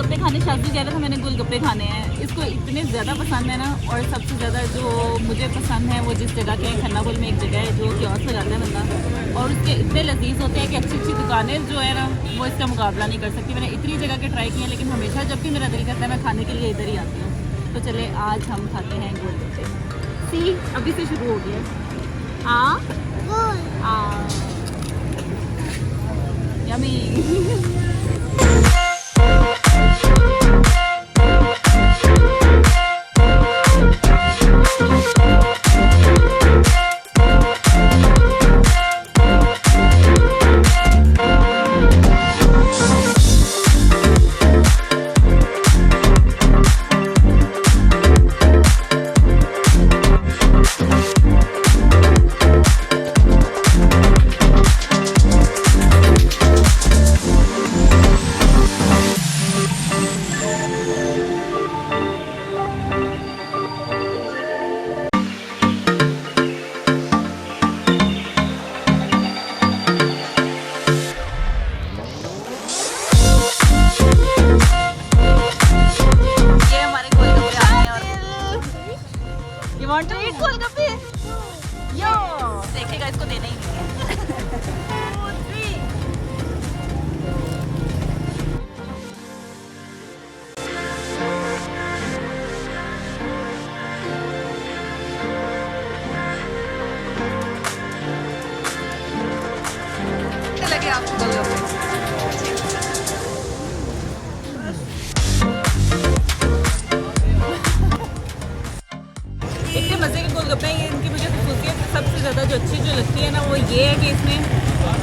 गोलगप्पे खाने शादी कह रहा था मैंने गोलगप्पे खाने हैं। इसको इतने ज़्यादा पसंद है ना, और सबसे ज़्यादा जो मुझे पसंद है वो जिस जगह के खन्नापुर में एक जगह है जो क्योस लगाता है बंदा, और उसके इतने लजीज होते हैं कि अच्छी अच्छी दुकानें जो है ना वो इसका मुकाबला नहीं कर सकती। मैंने इतनी जगह के ट्राई किए हैं, लेकिन हमेशा जब भी मेरा दिल करता है मैं खाने के लिए इधर ही आती हूँ। तो चले आज हम खाते हैं गोलगप्पे। सी अभी से शुरू हो गया। यम्मी। Want to eat गोलगप्पे? यो देखेगा, इसको देना ही नहीं है। 2, 3 लगे आपको गोलगप्पे? इतने मज़े के गोलगप्पे हैं। इनकी मुझे खसूसियत सबसे ज़्यादा जो अच्छी जो लगती है ना वो ये है कि इसमें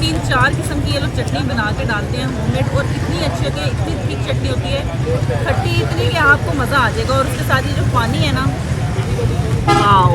3-4 किस्म की ये लोग चटनी बना के डालते हैं होममेड, और इतनी अच्छी होती है, इतनी थिक चटनी होती है, खट्टी इतनी कि आपको मज़ा आ जाएगा। और उसके साथ ये जो पानी है ना, वाओ।